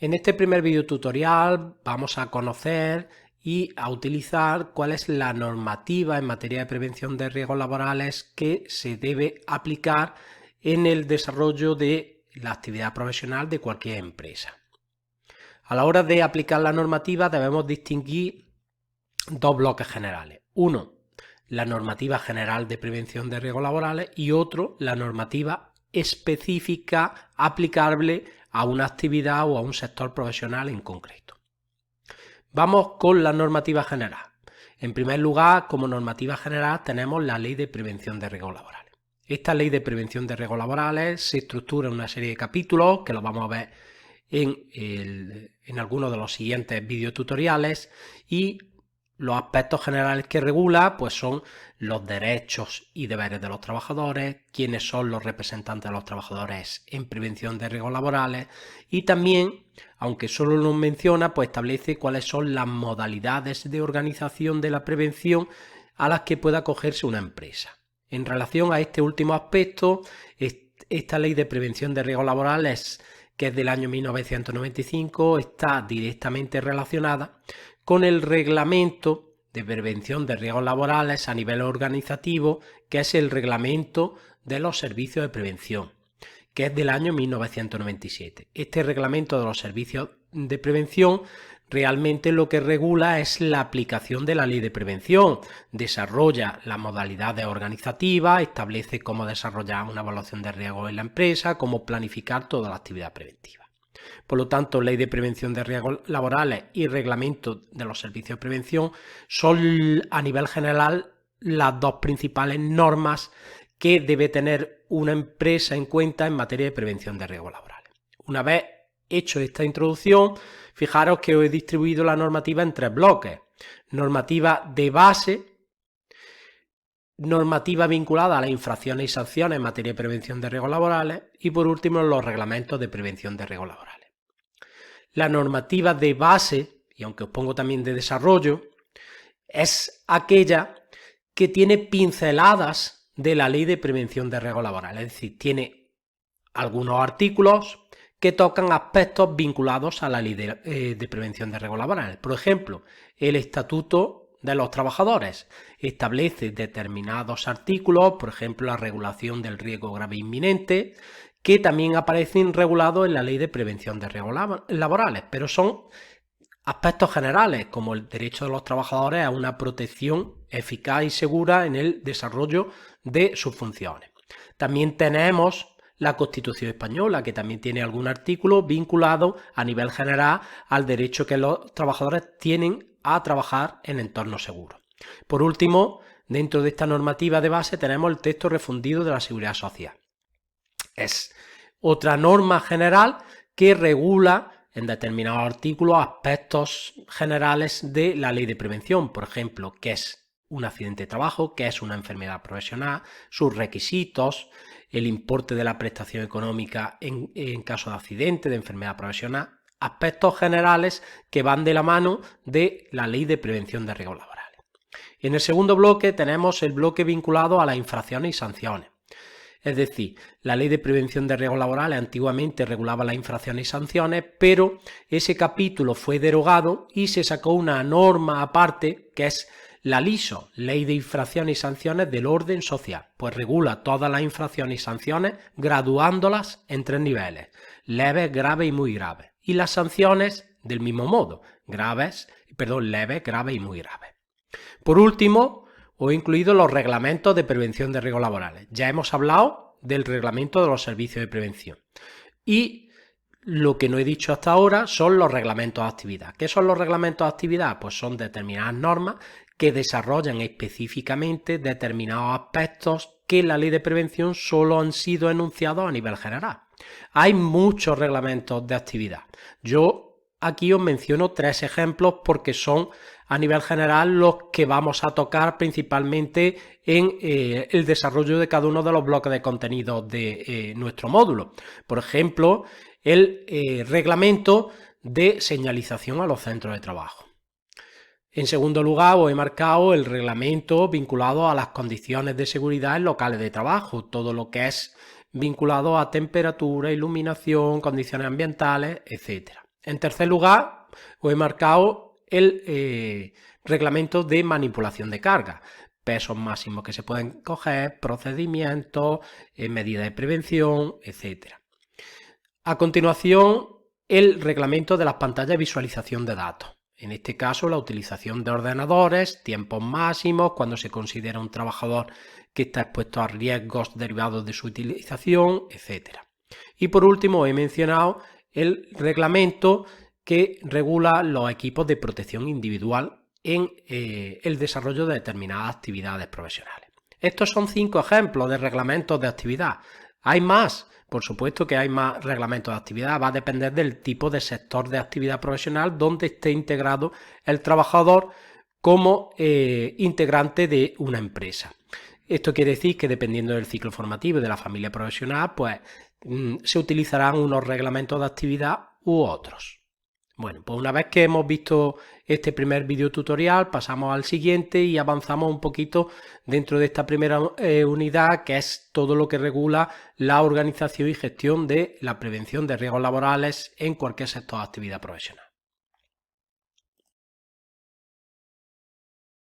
En este primer video tutorial vamos a conocer y a utilizar cuál es la normativa en materia de prevención de riesgos laborales que se debe aplicar en el desarrollo de la actividad profesional de cualquier empresa. A la hora de aplicar la normativa debemos distinguir dos bloques generales. Uno, la normativa general de prevención de riesgos laborales y otro, la normativa específica aplicable a una actividad o a un sector profesional en concreto. Vamos con la normativa general. En primer lugar, como normativa general tenemos la Ley de Prevención de Riesgos Laborales. Esta Ley de Prevención de Riesgos Laborales se estructura en una serie de capítulos que los vamos a ver en algunos de los siguientes videotutoriales, y los aspectos generales que regula pues son los derechos y deberes de los trabajadores, quiénes son los representantes de los trabajadores en prevención de riesgos laborales, y también, aunque solo nos menciona, pues establece cuáles son las modalidades de organización de la prevención a las que pueda acogerse una empresa. En relación a este último aspecto, esta Ley de Prevención de Riesgos Laborales, que es del año 1995, está directamente relacionada con el Reglamento de Prevención de Riesgos Laborales a nivel organizativo, que es el Reglamento de los Servicios de Prevención, que es del año 1997. Este Reglamento de los Servicios de Prevención realmente lo que regula es la aplicación de la Ley de Prevención, desarrolla las modalidades organizativas, establece cómo desarrollar una evaluación de riesgos en la empresa, cómo planificar toda la actividad preventiva. Por lo tanto, Ley de Prevención de Riesgos Laborales y Reglamento de los Servicios de Prevención son a nivel general las dos principales normas que debe tener una empresa en cuenta en materia de prevención de riesgos laborales. Una vez hecho esta introducción, fijaros que os he distribuido la normativa en tres bloques: normativa de base, normativa vinculada a las infracciones y sanciones en materia de prevención de riesgos laborales y, por último, los reglamentos de prevención de riesgos laborales. La normativa de base, y aunque os pongo también de desarrollo, es aquella que tiene pinceladas de la Ley de Prevención de Riesgos Laborales, es decir, tiene algunos artículos que tocan aspectos vinculados a la Ley de Prevención de Riesgos Laborales. Por ejemplo, el Estatuto de los Trabajadores establece determinados artículos, por ejemplo, la regulación del riesgo grave e inminente, que también aparecen regulados en la Ley de Prevención de Riesgos Laborales, pero son aspectos generales, como el derecho de los trabajadores a una protección eficaz y segura en el desarrollo de sus funciones. También tenemos la Constitución española, que también tiene algún artículo vinculado a nivel general al derecho que los trabajadores tienen a trabajar en entornos seguros. Por último, dentro de esta normativa de base tenemos el texto refundido de la Seguridad Social. Es otra norma general que regula en determinados artículos aspectos generales de la Ley de Prevención, por ejemplo, qué es un accidente de trabajo, qué es una enfermedad profesional, sus requisitos, el importe de la prestación económica en caso de accidente, de enfermedad profesional, aspectos generales que van de la mano de la Ley de Prevención de Riesgos Laborales. En el segundo bloque tenemos el bloque vinculado a las infracciones y sanciones. Es decir, la Ley de Prevención de Riesgos Laborales antiguamente regulaba las infracciones y sanciones, pero ese capítulo fue derogado y se sacó una norma aparte que es la LISO, Ley de Infracciones y Sanciones del Orden Social, pues regula todas las infracciones y sanciones graduándolas en tres niveles: leves, graves y muy graves. Y las sanciones del mismo modo: leves, graves y muy graves. Por último, os he incluido los reglamentos de prevención de riesgos laborales. Ya hemos hablado del reglamento de los servicios de prevención. Y lo que no he dicho hasta ahora son los reglamentos de actividad. ¿Qué son los reglamentos de actividad? Pues son determinadas normas que desarrollan específicamente determinados aspectos que en la Ley de Prevención solo han sido enunciados a nivel general. Hay muchos reglamentos de actividad. Yo aquí os menciono tres ejemplos porque son a nivel general los que vamos a tocar principalmente en el desarrollo de cada uno de los bloques de contenidos de nuestro módulo. Por ejemplo, el reglamento de señalización a los centros de trabajo. En segundo lugar, os he marcado el reglamento vinculado a las condiciones de seguridad en locales de trabajo, todo lo que es vinculado a temperatura, iluminación, condiciones ambientales, etc. En tercer lugar, os he marcado el reglamento de manipulación de carga, pesos máximos que se pueden coger, procedimientos, medidas de prevención, etc. A continuación, el reglamento de las pantallas de visualización de datos. En este caso, la utilización de ordenadores, tiempos máximos, cuando se considera un trabajador que está expuesto a riesgos derivados de su utilización, etc. Y por último, he mencionado el reglamento que regula los equipos de protección individual en el desarrollo de determinadas actividades profesionales. Estos son 5 ejemplos de reglamentos de actividad. Hay más. Por supuesto que hay más reglamentos de actividad, va a depender del tipo de sector de actividad profesional donde esté integrado el trabajador como integrante de una empresa. Esto quiere decir que dependiendo del ciclo formativo y de la familia profesional, pues se utilizarán unos reglamentos de actividad u otros. Bueno, pues una vez que hemos visto este primer video tutorial, pasamos al siguiente y avanzamos un poquito dentro de esta primera unidad, que es todo lo que regula la organización y gestión de la prevención de riesgos laborales en cualquier sector de actividad profesional.